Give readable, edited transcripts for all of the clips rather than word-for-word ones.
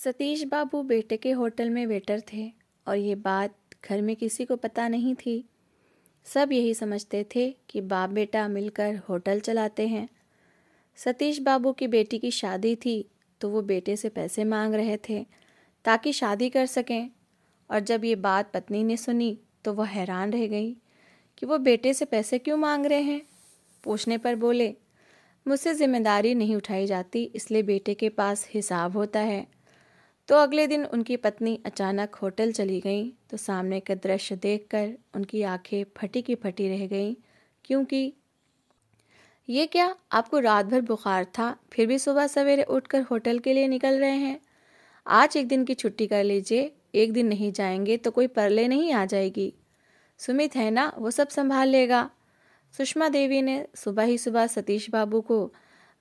सतीश बाबू बेटे के होटल में वेटर थे और ये बात घर में किसी को पता नहीं थी। सब यही समझते थे कि बाप बेटा मिलकर होटल चलाते हैं। सतीश बाबू की बेटी की शादी थी तो वो बेटे से पैसे मांग रहे थे ताकि शादी कर सकें। और जब ये बात पत्नी ने सुनी तो वह हैरान रह गई कि वो बेटे से पैसे क्यों मांग रहे हैं। पूछने पर बोले, मुझसे जिम्मेदारी नहीं उठाई जाती इसलिए बेटे के पास हिसाब होता है। तो अगले दिन उनकी पत्नी अचानक होटल चली गई तो सामने का दृश्य देखकर उनकी आंखें फटी की फटी रह गईं, क्योंकि ये क्या, आपको रात भर बुखार था फिर भी सुबह सवेरे उठकर होटल के लिए निकल रहे हैं। आज एक दिन की छुट्टी कर लीजिए, एक दिन नहीं जाएंगे तो कोई परले नहीं आ जाएगी। सुमित है ना, वो सब संभाल लेगा। सुषमा देवी ने सुबह ही सुबह सतीश बाबू को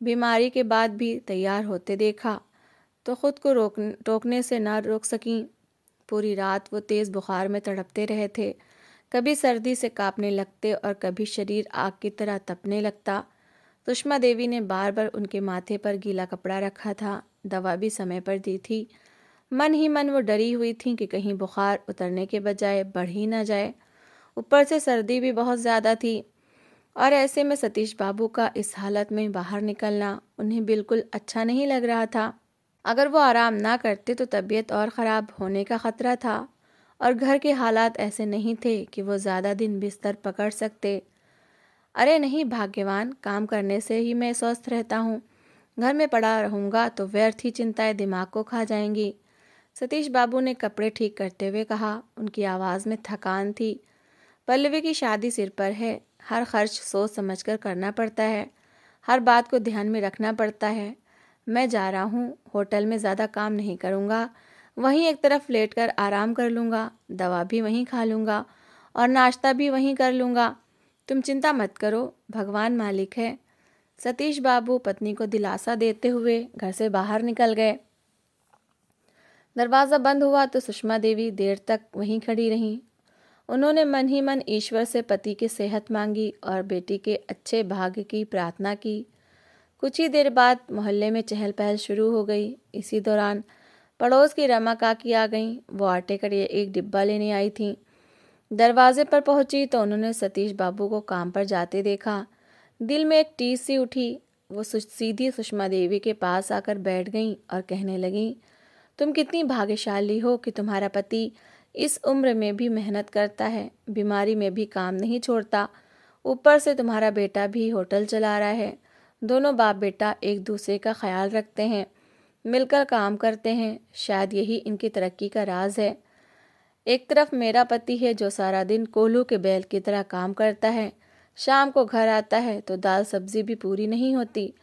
बीमारी के बाद भी तैयार होते देखा तो खुद को टोकने से ना रोक सकीं। पूरी रात वो तेज़ बुखार में तड़पते रहे थे। कभी सर्दी से कांपने लगते और कभी शरीर आग की तरह तपने लगता। सुषमा देवी ने बार बार उनके माथे पर गीला कपड़ा रखा था, दवा भी समय पर दी थी। मन ही मन वो डरी हुई थी कि कहीं बुखार उतरने के बजाय बढ़ ही ना जाए। ऊपर से सर्दी भी बहुत ज़्यादा थी और ऐसे में सतीश बाबू का इस हालत में बाहर निकलना उन्हें बिल्कुल अच्छा नहीं लग रहा था। अगर वो आराम ना करते तो तबीयत और ख़राब होने का ख़तरा था और घर के हालात ऐसे नहीं थे कि वो ज़्यादा दिन बिस्तर पकड़ सकते। अरे नहीं भाग्यवान, काम करने से ही मैं स्वस्थ रहता हूँ। घर में पड़ा रहूँगा तो व्यर्थ ही चिंताएं दिमाग को खा जाएंगी। सतीश बाबू ने कपड़े ठीक करते हुए कहा। उनकी आवाज़ में थकान थी। पल्लवी की शादी सिर पर है, हर खर्च सोच समझकर करना पड़ता है, हर बात को ध्यान में रखना पड़ता है। मैं जा रहा हूँ, होटल में ज़्यादा काम नहीं करूँगा, वहीं एक तरफ लेटकर आराम कर लूँगा, दवा भी वहीं खा लूँगा और नाश्ता भी वहीं कर लूँगा। तुम चिंता मत करो, भगवान मालिक है। सतीश बाबू पत्नी को दिलासा देते हुए घर से बाहर निकल गए। दरवाज़ा बंद हुआ तो सुषमा देवी देर तक वहीं खड़ी रहीं। उन्होंने मन ही मन ईश्वर से पति की सेहत मांगी और बेटी के अच्छे भाग्य की प्रार्थना की। कुछ ही देर बाद मोहल्ले में चहल पहल शुरू हो गई। इसी दौरान पड़ोस की रमा काकी आ गईं। वो आटे का एक डिब्बा लेने आई थीं। दरवाजे पर पहुंची तो उन्होंने सतीश बाबू को काम पर जाते देखा। दिल में एक टीस सी उठी। वो सीधी सुषमा देवी के पास आकर बैठ गईं और कहने लगीं, तुम कितनी भाग्यशाली हो कि तुम्हारा पति इस उम्र में भी मेहनत करता है, बीमारी में भी काम नहीं छोड़ता। ऊपर से तुम्हारा बेटा भी होटल चला रहा है। दोनों बाप बेटा एक दूसरे का ख्याल रखते हैं, मिलकर काम करते हैं। शायद यही इनकी तरक्की का राज है। एक तरफ मेरा पति है जो सारा दिन कोल्हू के बैल की तरह काम करता है, शाम को घर आता है तो दाल सब्जी भी पूरी नहीं होती।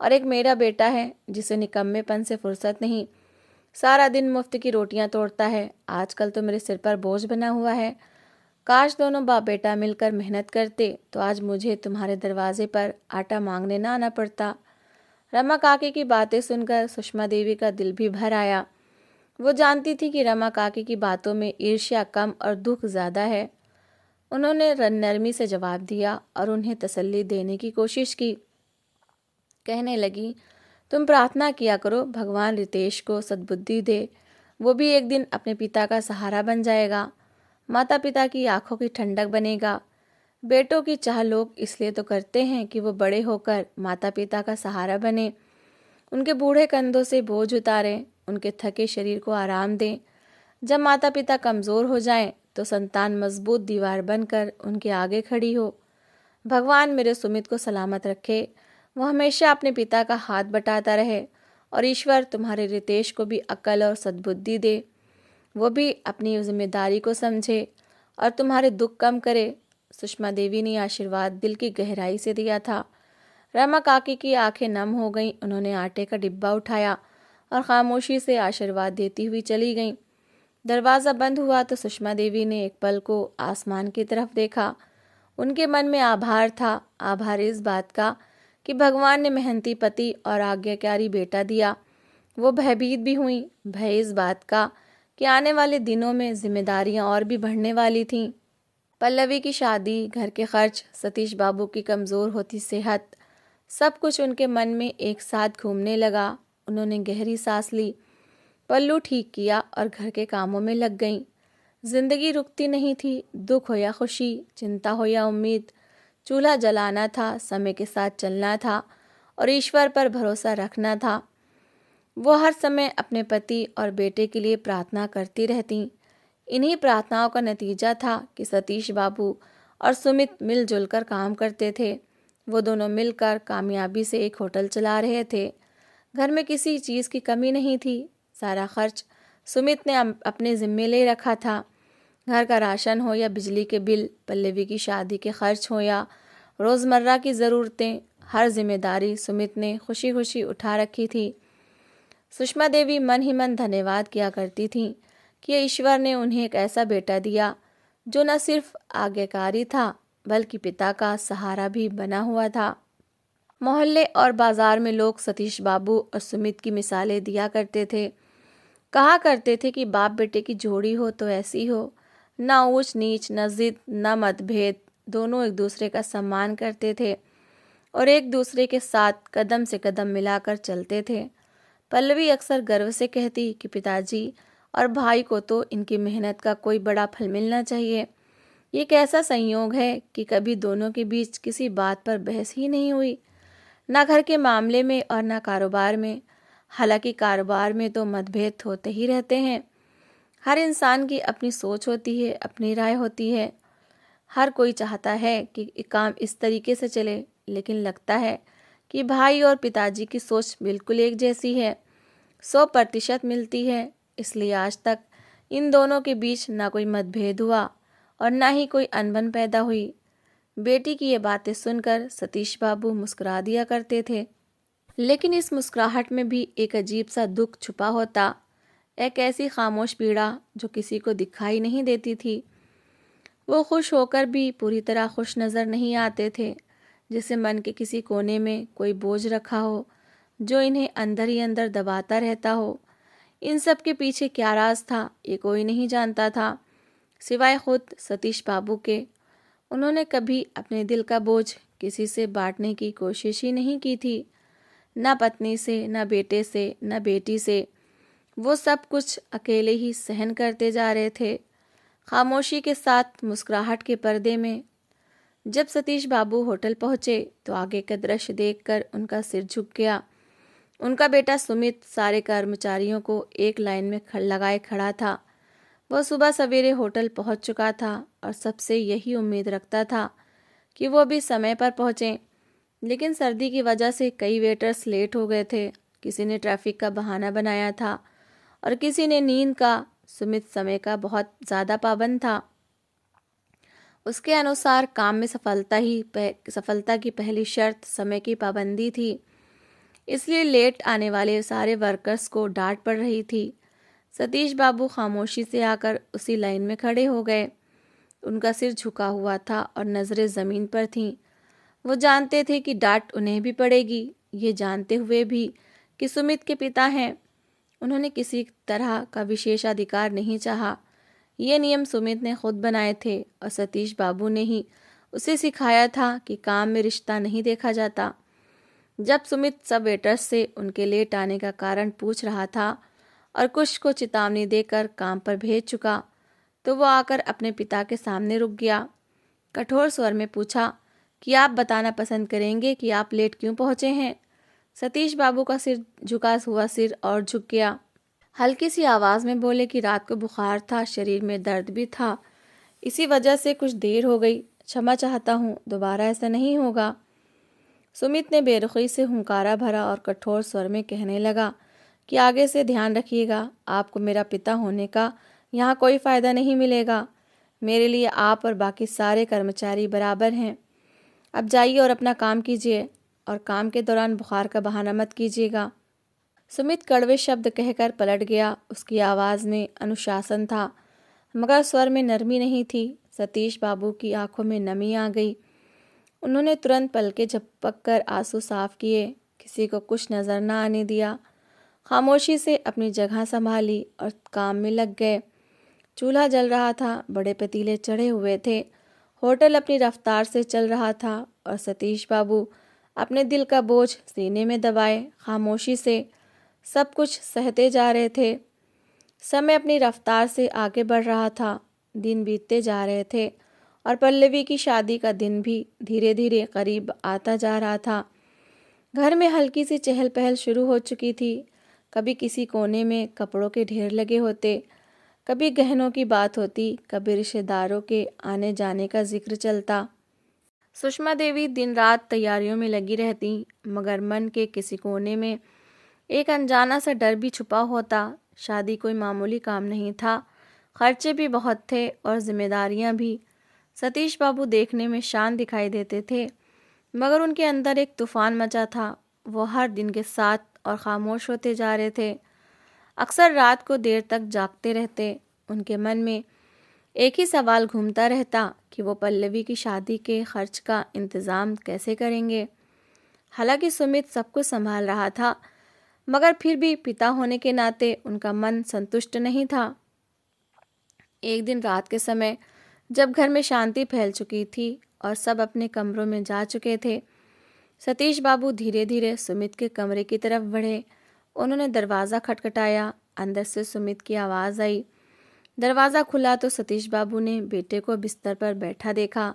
और एक मेरा बेटा है जिसे निकम्मेपन से फुर्सत नहीं, सारा दिन मुफ्त की रोटियां तोड़ता है। आजकल तो मेरे सिर पर बोझ बना हुआ है। काश दोनों बाप बेटा मिलकर मेहनत करते तो आज मुझे तुम्हारे दरवाजे पर आटा मांगने ना आना पड़ता। रमा काकी की बातें सुनकर सुषमा देवी का दिल भी भर आया। वो जानती थी कि रमा काकी की बातों में ईर्ष्या कम और दुख ज़्यादा है। उन्होंने नरमी से जवाब दिया और उन्हें तसल्ली देने की कोशिश की। कहने लगी, तुम प्रार्थना किया करो, भगवान रितेश को सद्बुद्धि दे, वो भी एक दिन अपने पिता का सहारा बन जाएगा, माता पिता की आंखों की ठंडक बनेगा। बेटों की चाह लोग इसलिए तो करते हैं कि वो बड़े होकर माता पिता का सहारा बने, उनके बूढ़े कंधों से बोझ उतारें, उनके थके शरीर को आराम दें। जब माता पिता कमज़ोर हो जाएं तो संतान मजबूत दीवार बनकर उनके आगे खड़ी हो। भगवान मेरे सुमित को सलामत रखे, वो हमेशा अपने पिता का हाथ बटाता रहे और ईश्वर तुम्हारे रितेश को भी अक्ल और सद्बुद्धि दे, वो भी अपनी जिम्मेदारी को समझे और तुम्हारे दुख कम करे। सुषमा देवी ने आशीर्वाद दिल की गहराई से दिया था। रमा काकी की आंखें नम हो गईं। उन्होंने आटे का डिब्बा उठाया और खामोशी से आशीर्वाद देती हुई चली गईं। दरवाज़ा बंद हुआ तो सुषमा देवी ने एक पल को आसमान की तरफ देखा। उनके मन में आभार था, आभार इस बात का कि भगवान ने मेहनती पति और आज्ञाकारी बेटा दिया। वो भयभीत भी हुई, भय इस बात का कि आने वाले दिनों में जिम्मेदारियां और भी बढ़ने वाली थीं। पल्लवी की शादी, घर के खर्च, सतीश बाबू की कमज़ोर होती सेहत, सब कुछ उनके मन में एक साथ घूमने लगा। उन्होंने गहरी सांस ली। पल्लू ठीक किया और घर के कामों में लग गईं। जिंदगी रुकती नहीं थी, दुख हो या खुशी, चिंता हो या उम्मीद, चूल्हा जलाना था, समय के साथ चलना था और ईश्वर पर भरोसा रखना था। वो हर समय अपने पति और बेटे के लिए प्रार्थना करती रहतीं। इन्हीं प्रार्थनाओं का नतीजा था कि सतीश बाबू और सुमित मिलजुल कर काम करते थे। वो दोनों मिलकर कामयाबी से एक होटल चला रहे थे। घर में किसी चीज़ की कमी नहीं थी। सारा खर्च सुमित ने अपने ज़िम्मे ले रखा था। घर का राशन हो या बिजली के बिल, पल्लवी की शादी के खर्च हो या रोज़मर्रा की ज़रूरतें, हर जिम्मेदारी सुमित ने खुशी खुशी उठा रखी थी। सुषमा देवी मन ही मन धन्यवाद किया करती थीं कि ईश्वर ने उन्हें एक ऐसा बेटा दिया जो न सिर्फ आज्ञाकारी था बल्कि पिता का सहारा भी बना हुआ था। मोहल्ले और बाजार में लोग सतीश बाबू और सुमित की मिसालें दिया करते थे। कहा करते थे कि बाप बेटे की जोड़ी हो तो ऐसी हो, ना ऊंच नीच, न जिद, न मतभेद, दोनों एक दूसरे का सम्मान करते थे और एक दूसरे के साथ कदम से कदम मिलाकर चलते थे। पल्लवी अक्सर गर्व से कहती कि पिताजी और भाई को तो इनकी मेहनत का कोई बड़ा फल मिलना चाहिए। ये कैसा संयोग है कि कभी दोनों के बीच किसी बात पर बहस ही नहीं हुई, ना घर के मामले में और ना कारोबार में। हालांकि कारोबार में तो मतभेद होते ही रहते हैं। हर इंसान की अपनी सोच होती है, अपनी राय होती है। हर कोई चाहता है कि काम इस तरीके से चले, लेकिन लगता है कि भाई और पिताजी की सोच बिल्कुल एक जैसी है, 100% मिलती है। इसलिए आज तक इन दोनों के बीच ना कोई मतभेद हुआ और ना ही कोई अनबन पैदा हुई। बेटी की ये बातें सुनकर सतीश बाबू मुस्कुरा दिया करते थे, लेकिन इस मुस्कुराहट में भी एक अजीब सा दुख छुपा होता, एक ऐसी खामोश पीड़ा जो किसी को दिखाई नहीं देती थी। वो खुश होकर भी पूरी तरह खुश नज़र नहीं आते थे, जैसे मन के किसी कोने में कोई बोझ रखा हो जो इन्हें अंदर ही अंदर दबाता रहता हो। इन सब के पीछे क्या राज था, ये कोई नहीं जानता था सिवाय खुद सतीश बाबू के। उन्होंने कभी अपने दिल का बोझ किसी से बांटने की कोशिश ही नहीं की थी, ना पत्नी से, ना बेटे से, ना बेटी से। वो सब कुछ अकेले ही सहन करते जा रहे थे, खामोशी के साथ, मुस्कुराहट के पर्दे में। जब सतीश बाबू होटल पहुंचे तो आगे का दृश्य देखकर उनका सिर झुक गया। उनका बेटा सुमित सारे कर्मचारियों को एक लाइन में लगाए खड़ा था। वह सुबह सवेरे होटल पहुंच चुका था और सबसे यही उम्मीद रखता था कि वो भी समय पर पहुंचें। लेकिन सर्दी की वजह से कई वेटर्स लेट हो गए थे। किसी ने ट्रैफिक का बहाना बनाया था और किसी ने नींद का। सुमित समय का बहुत ज़्यादा पाबंद था। उसके अनुसार काम में सफलता की पहली शर्त समय की पाबंदी थी। इसलिए लेट आने वाले सारे वर्कर्स को डांट पड़ रही थी। सतीश बाबू खामोशी से आकर उसी लाइन में खड़े हो गए। उनका सिर झुका हुआ था और नज़रें ज़मीन पर थीं। वो जानते थे कि डांट उन्हें भी पड़ेगी, ये जानते हुए भी कि सुमित के पिता हैं। उन्होंने किसी तरह का विशेषाधिकार नहीं चाहा। ये नियम सुमित ने खुद बनाए थे और सतीश बाबू ने ही उसे सिखाया था कि काम में रिश्ता नहीं देखा जाता। जब सुमित सब वेटर्स से उनके लेट आने का कारण पूछ रहा था और कुछ को चेतावनी देकर काम पर भेज चुका, तो वो आकर अपने पिता के सामने रुक गया। कठोर स्वर में पूछा कि आप बताना पसंद करेंगे कि आप लेट क्यों पहुंचे हैं। सतीश बाबू का झुका हुआ सिर और झुक गया। हल्की सी आवाज़ में बोले कि रात को बुखार था, शरीर में दर्द भी था, इसी वजह से कुछ देर हो गई। क्षमा चाहता हूँ, दोबारा ऐसा नहीं होगा। सुमित ने बेरुखी से हुंकारा भरा और कठोर स्वर में कहने लगा कि आगे से ध्यान रखिएगा, आपको मेरा पिता होने का यहाँ कोई फ़ायदा नहीं मिलेगा। मेरे लिए आप और बाकी सारे कर्मचारी बराबर हैं। अब जाइए और अपना काम कीजिए और काम के दौरान बुखार का बहाना मत कीजिएगा। सुमित कड़वे शब्द कहकर पलट गया। उसकी आवाज़ में अनुशासन था, मगर स्वर में नरमी नहीं थी। सतीश बाबू की आंखों में नमी आ गई। उन्होंने तुरंत पलकें झपक कर आंसू साफ किए, किसी को कुछ नज़र न आने दिया। खामोशी से अपनी जगह संभाली और काम में लग गए। चूल्हा जल रहा था, बड़े पतीले चढ़े हुए थे। होटल अपनी रफ्तार से चल रहा था और सतीश बाबू अपने दिल का बोझ सीने में दबाए खामोशी से सब कुछ सहते जा रहे थे। समय अपनी रफ्तार से आगे बढ़ रहा था। दिन बीतते जा रहे थे और पल्लवी की शादी का दिन भी धीरे धीरे करीब आता जा रहा था। घर में हल्की सी चहल पहल शुरू हो चुकी थी। कभी किसी कोने में कपड़ों के ढेर लगे होते, कभी गहनों की बात होती, कभी रिश्तेदारों के आने जाने का जिक्र चलता। सुषमा देवी दिन रात तैयारियों में लगी रहती, मगर मन के किसी कोने में एक अनजाना सा डर भी छुपा होता। शादी कोई मामूली काम नहीं था, खर्चे भी बहुत थे और जिम्मेदारियां भी। सतीश बाबू देखने में शांत दिखाई देते थे, मगर उनके अंदर एक तूफान मचा था। वो हर दिन के साथ और खामोश होते जा रहे थे। अक्सर रात को देर तक जागते रहते। उनके मन में एक ही सवाल घूमता रहता कि वो पल्लवी की शादी के खर्च का इंतज़ाम कैसे करेंगे। हालांकि सुमित सब कुछ संभाल रहा था, मगर फिर भी पिता होने के नाते उनका मन संतुष्ट नहीं था। एक दिन रात के समय जब घर में शांति फैल चुकी थी और सब अपने कमरों में जा चुके थे, सतीश बाबू धीरे धीरे सुमित के कमरे की तरफ बढ़े। उन्होंने दरवाज़ा खटखटाया। अंदर से सुमित की आवाज़ आई। दरवाज़ा खुला तो सतीश बाबू ने बेटे को बिस्तर पर बैठा देखा।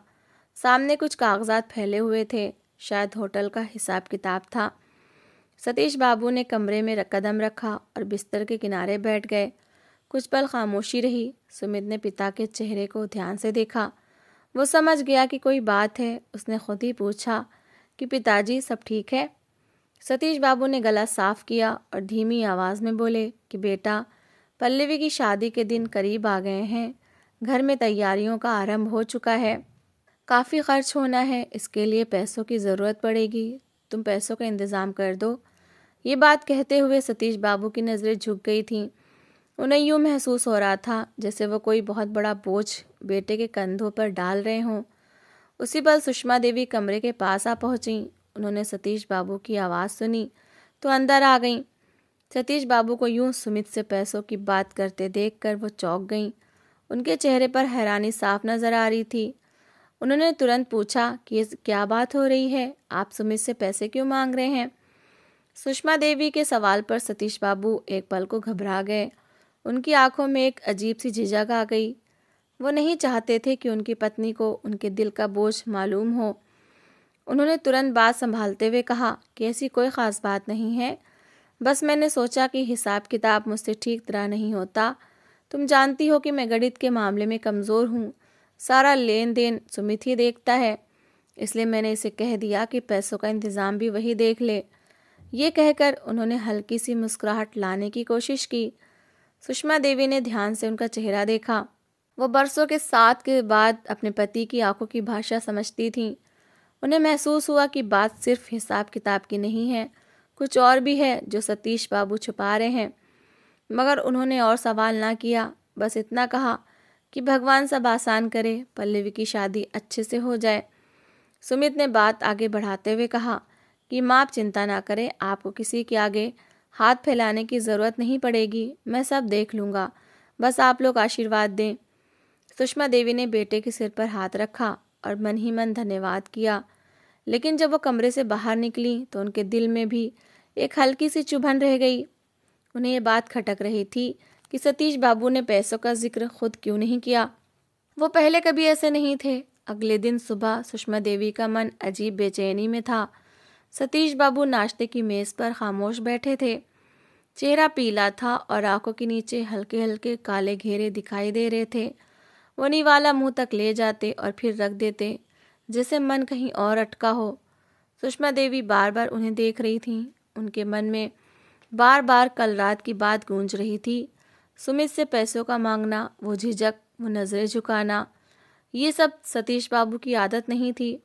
सामने कुछ कागजात फैले हुए थे, शायद होटल का हिसाब किताब था। सतीश बाबू ने कमरे में कदम रखा और बिस्तर के किनारे बैठ गए। कुछ पल खामोशी रही। सुमित ने पिता के चेहरे को ध्यान से देखा। वो समझ गया कि कोई बात है। उसने खुद ही पूछा कि पिताजी सब ठीक है? सतीश बाबू ने गला साफ किया और धीमी आवाज़ में बोले कि बेटा, पल्लवी की शादी के दिन करीब आ गए हैं। घर में तैयारियों का आरंभ हो चुका है। काफ़ी खर्च होना है, इसके लिए पैसों की ज़रूरत पड़ेगी। तुम पैसों का इंतज़ाम कर दो। ये बात कहते हुए सतीश बाबू की नज़रें झुक गई थीं। उन्हें यूँ महसूस हो रहा था जैसे वो कोई बहुत बड़ा बोझ बेटे के कंधों पर डाल रहे हों। उसी पल सुषमा देवी कमरे के पास आ पहुंची। उन्होंने सतीश बाबू की आवाज़ सुनी तो अंदर आ गईं। सतीश बाबू को यूं सुमित से पैसों की बात करते देखकर वो चौंक गईं। उनके चेहरे पर हैरानी साफ नज़र आ रही थी। उन्होंने तुरंत पूछा कि ये क्या बात हो रही है? आप सुमित से पैसे क्यों मांग रहे हैं? सुषमा देवी के सवाल पर सतीश बाबू एक पल को घबरा गए। उनकी आंखों में एक अजीब सी झिझक आ गई। वो नहीं चाहते थे कि उनकी पत्नी को उनके दिल का बोझ मालूम हो। उन्होंने तुरंत बात संभालते हुए कहा कि ऐसी कोई ख़ास बात नहीं है, बस मैंने सोचा कि हिसाब किताब मुझसे ठीक तरह नहीं होता। तुम जानती हो कि मैं गणित के मामले में कमज़ोर हूँ। सारा लेन देन सुमित ही देखता है, इसलिए मैंने इसे कह दिया कि पैसों का इंतज़ाम भी वही देख ले। ये कहकर उन्होंने हल्की सी मुस्कुराहट लाने की कोशिश की। सुषमा देवी ने ध्यान से उनका चेहरा देखा। वो बरसों के साथ के बाद अपने पति की आंखों की भाषा समझती थीं। उन्हें महसूस हुआ कि बात सिर्फ हिसाब किताब की नहीं है, कुछ और भी है जो सतीश बाबू छुपा रहे हैं। मगर उन्होंने और सवाल ना किया, बस इतना कहा कि भगवान सब आसान करे, पल्लवी की शादी अच्छे से हो जाए। सुमित ने बात आगे बढ़ाते हुए कहा कि माँ, आप चिंता ना करें, आपको किसी के आगे हाथ फैलाने की ज़रूरत नहीं पड़ेगी। मैं सब देख लूँगा, बस आप लोग आशीर्वाद दें। सुषमा देवी ने बेटे के सिर पर हाथ रखा और मन ही मन धन्यवाद किया। लेकिन जब वो कमरे से बाहर निकली तो उनके दिल में भी एक हल्की सी चुभन रह गई। उन्हें ये बात खटक रही थी कि सतीश बाबू ने पैसों का जिक्र खुद क्यों नहीं किया। वो पहले कभी ऐसे नहीं थे। अगले दिन सुबह सुषमा देवी का मन अजीब बेचैनी में था। सतीश बाबू नाश्ते की मेज़ पर खामोश बैठे थे। चेहरा पीला था और आंखों के नीचे हल्के हल्के काले घेरे दिखाई दे रहे थे। वो निवाला मुंह तक ले जाते और फिर रख देते, जैसे मन कहीं और अटका हो। सुषमा देवी बार बार उन्हें देख रही थीं। उनके मन में बार बार कल रात की बात गूंज रही थी। सुमित से पैसों का मांगना, वो झिझक, वो नज़रें झुकाना, ये सब सतीश बाबू की आदत नहीं थी।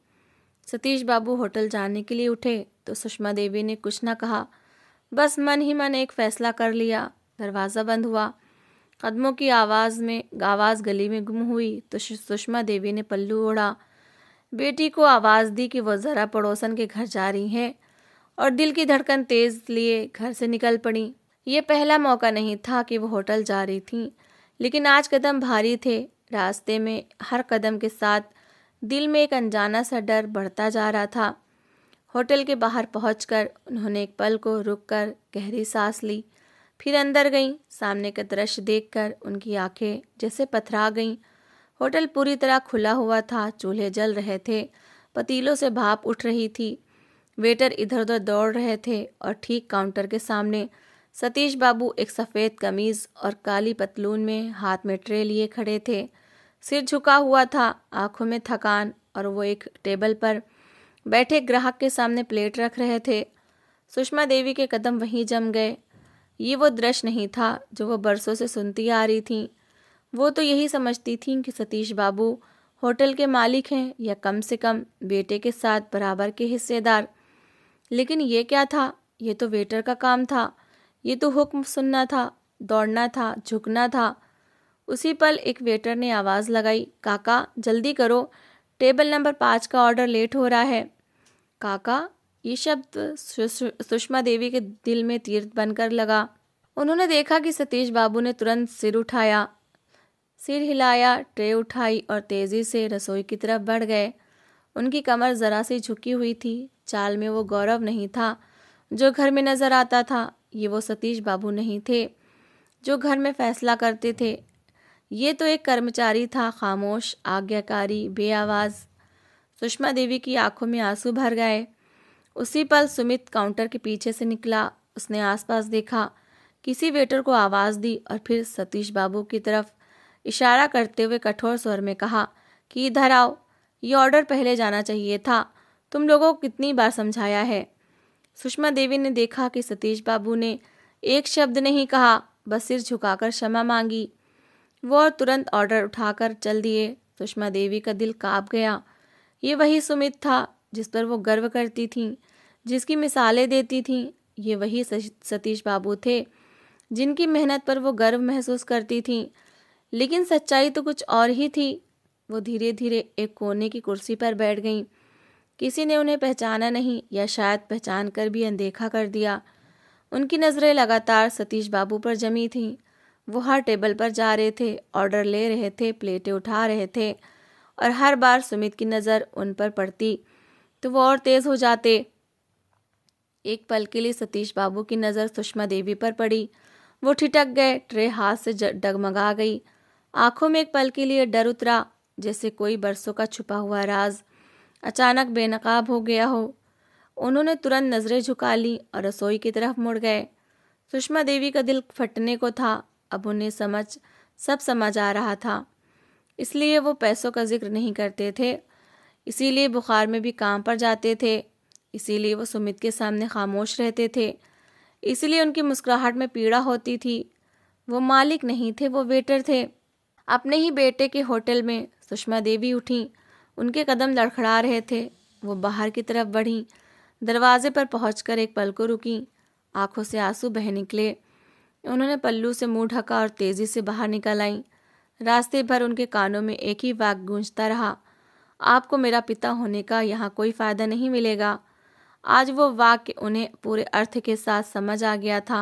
सतीश बाबू होटल जाने के लिए उठे तो सुषमा देवी ने कुछ न कहा, बस मन ही मन एक फैसला कर लिया। दरवाज़ा बंद हुआ। कदमों की आवाज़ गली में गुम हुई तो सुषमा देवी ने पल्लू ओढ़ा। बेटी को आवाज़ दी कि वो ज़रा पड़ोसन के घर जा रही हैं और दिल की धड़कन तेज़ लिए घर से निकल पड़ी। ये पहला मौका नहीं था कि वो होटल जा रही थीं, लेकिन आज कदम भारी थे। रास्ते में हर कदम के साथ दिल में एक अनजाना सा डर बढ़ता जा रहा था। होटल के बाहर पहुंचकर उन्होंने एक पल को रुककर गहरी सांस ली। फिर अंदर गईं। सामने का दृश्य देखकर उनकी आंखें जैसे पथरा गईं। होटल पूरी तरह खुला हुआ था, चूल्हे जल रहे थे, पतीलों से भाप उठ रही थी, वेटर इधर उधर दौड़ रहे थे और ठीक काउंटर के सामने सतीश बाबू एक सफ़ेद कमीज़ और काली पतलून में हाथ में ट्रे लिए खड़े थे। सिर झुका हुआ था, आंखों में थकान, और वो एक टेबल पर बैठे ग्राहक के सामने प्लेट रख रहे थे। सुषमा देवी के कदम वहीं जम गए। ये वो दृश्य नहीं था जो वो बरसों से सुनती आ रही थीं। वो तो यही समझती थीं कि सतीश बाबू होटल के मालिक हैं या कम से कम बेटे के साथ बराबर के हिस्सेदार। लेकिन ये क्या था? ये तो वेटर का काम था। ये तो हुक्म सुनना था, दौड़ना था, झुकना था। उसी पल एक वेटर ने आवाज़ लगाई, काका जल्दी करो, टेबल नंबर 5 का ऑर्डर लेट हो रहा है। काका, ये शब्द सुषमा देवी के दिल में तीर बनकर लगा। उन्होंने देखा कि सतीश बाबू ने तुरंत सिर हिलाया, ट्रे उठाई और तेज़ी से रसोई की तरफ बढ़ गए। उनकी कमर ज़रा सी झुकी हुई थी। चाल में वो गौरव नहीं था जो घर में नज़र आता था। ये वो सतीश बाबू नहीं थे जो घर में फैसला करते थे। ये तो एक कर्मचारी था, खामोश, आज्ञाकारी, बेआवाज़। सुषमा देवी की आंखों में आंसू भर गए। उसी पल सुमित काउंटर के पीछे से निकला। उसने आसपास देखा, किसी वेटर को आवाज़ दी और फिर सतीश बाबू की तरफ इशारा करते हुए कठोर स्वर में कहा कि इधर आओ, ये ऑर्डर पहले जाना चाहिए था। तुम लोगों को कितनी बार समझाया है। सुषमा देवी ने देखा कि सतीश बाबू ने एक शब्द नहीं कहा, बस सिर झुकाकर क्षमा मांगी। वो और तुरंत ऑर्डर उठाकर चल दिए। सुषमा देवी का दिल कांप गया। ये वही सुमित था जिस पर वो गर्व करती थीं, जिसकी मिसालें देती थीं। ये वही सतीश बाबू थे जिनकी मेहनत पर वो गर्व महसूस करती थीं। लेकिन सच्चाई तो कुछ और ही थी। वो धीरे धीरे एक कोने की कुर्सी पर बैठ गईं। किसी ने उन्हें पहचाना नहीं, या शायद पहचान कर भी अनदेखा कर दिया। उनकी नज़रें लगातार सतीश बाबू पर जमी थीं। वो हर टेबल पर जा रहे थे, ऑर्डर ले रहे थे, प्लेटें उठा रहे थे, और हर बार सुमित की नज़र उन पर पड़ती तो वो और तेज़ हो जाते। एक पल के लिए सतीश बाबू की नज़र सुषमा देवी पर पड़ी। वो ठिठक गए, ट्रे हाथ से डगमगा गई। आंखों में एक पल के लिए डर उतरा, जैसे कोई बरसों का छुपा हुआ राज अचानक बेनकाब हो गया हो। उन्होंने तुरंत नज़रें झुका लीं और रसोई की तरफ मुड़ गए। सुषमा देवी का दिल फटने को था। अब उन्हें सब समझ आ रहा था। इसलिए वो पैसों का जिक्र नहीं करते थे, इसीलिए बुखार में भी काम पर जाते थे, इसीलिए वो सुमित के सामने खामोश रहते थे, इसीलिए उनकी मुस्कुराहट में पीड़ा होती थी। वो मालिक नहीं थे, वो वेटर थे। अपने ही बेटे के होटल में सुषमा देवी उठीं। उनके कदम लड़खड़ा रहे थे। वो बाहर की तरफ बढ़ीं। दरवाजे पर पहुंचकर एक पल को रुकीं। आंखों से आंसू बह निकले। उन्होंने पल्लू से मुंह ढका और तेज़ी से बाहर निकल आईं। रास्ते भर उनके कानों में एक ही वाक्य गूंजता रहा, आपको मेरा पिता होने का यहाँ कोई फ़ायदा नहीं मिलेगा। आज वो वाक्य उन्हें पूरे अर्थ के साथ समझ आ गया था,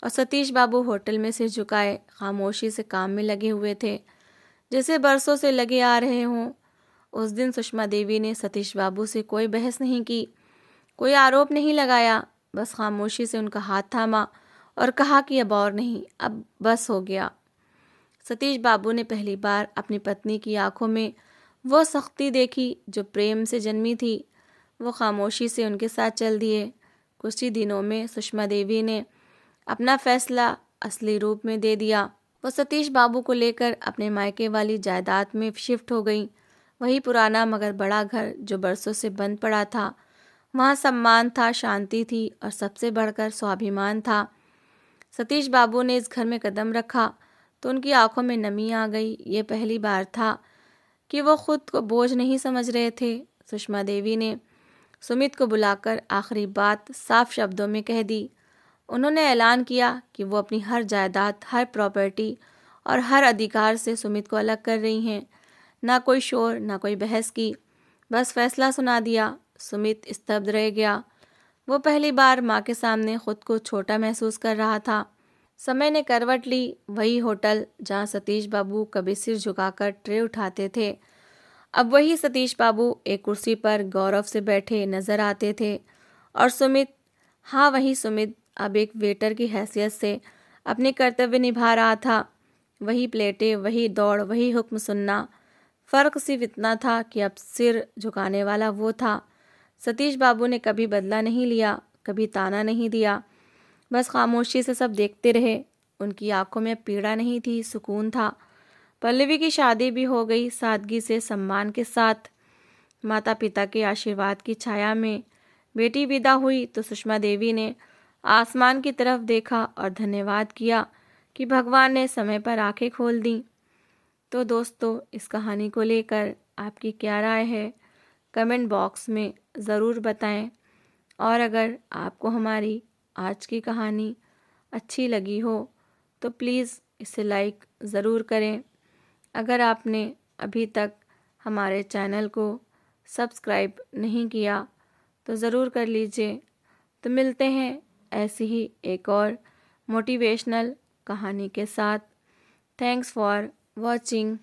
और सतीश बाबू होटल में सिर झुकाए खामोशी से काम में लगे हुए थे, जैसे बरसों से लगे आ रहे हों। उस दिन सुषमा देवी ने सतीश बाबू से कोई बहस नहीं की, कोई आरोप नहीं लगाया, बस खामोशी से उनका हाथ थामा और कहा कि अब और नहीं, अब बस हो गया। सतीश बाबू ने पहली बार अपनी पत्नी की आंखों में वो सख्ती देखी जो प्रेम से जन्मी थी। वो खामोशी से उनके साथ चल दिए। कुछ ही दिनों में सुषमा देवी ने अपना फैसला असली रूप में दे दिया। वो सतीश बाबू को लेकर अपने मायके वाली जायदाद में शिफ्ट हो गई। वही पुराना मगर बड़ा घर जो बरसों से बंद पड़ा था। वहाँ सम्मान था, शांति थी, और सबसे बढ़कर स्वाभिमान था। सतीश बाबू ने इस घर में कदम रखा तो उनकी आंखों में नमी आ गई। ये पहली बार था कि वो खुद को बोझ नहीं समझ रहे थे। सुषमा देवी ने सुमित को बुलाकर आखिरी बात साफ शब्दों में कह दी। उन्होंने ऐलान किया कि वो अपनी हर जायदाद, हर प्रॉपर्टी और हर अधिकार से सुमित को अलग कर रही हैं। ना कोई शोर, ना कोई बहस की, बस फैसला सुना दिया। सुमित स्तब्ध रह गया। वो पहली बार माँ के सामने खुद को छोटा महसूस कर रहा था। समय ने करवट ली। वही होटल जहाँ सतीश बाबू कभी सिर झुकाकर ट्रे उठाते थे, अब वही सतीश बाबू एक कुर्सी पर गौरव से बैठे नजर आते थे। और सुमित, हाँ वही सुमित, अब एक वेटर की हैसियत से अपने कर्तव्य निभा रहा था। वही प्लेटें, वही दौड़, वही हुक्म सुनना। फ़र्क सिर्फ इतना था कि अब सिर झुकाने वाला वो था। सतीश बाबू ने कभी बदला नहीं लिया, कभी ताना नहीं दिया, बस खामोशी से सब देखते रहे। उनकी आंखों में पीड़ा नहीं थी, सुकून था। पल्लवी की शादी भी हो गई, सादगी से, सम्मान के साथ। माता पिता के आशीर्वाद की छाया में बेटी विदा हुई तो सुषमा देवी ने आसमान की तरफ देखा और धन्यवाद किया कि भगवान ने समय पर आंखें खोल दी। तो दोस्तों, इस कहानी को लेकर आपकी क्या राय है, कमेंट बॉक्स में ज़रूर बताएं। और अगर आपको हमारी आज की कहानी अच्छी लगी हो तो प्लीज़ इसे लाइक ज़रूर करें। अगर आपने अभी तक हमारे चैनल को सब्सक्राइब नहीं किया तो ज़रूर कर लीजिए। तो मिलते हैं ऐसी ही एक और मोटिवेशनल कहानी के साथ। Thanks for watching.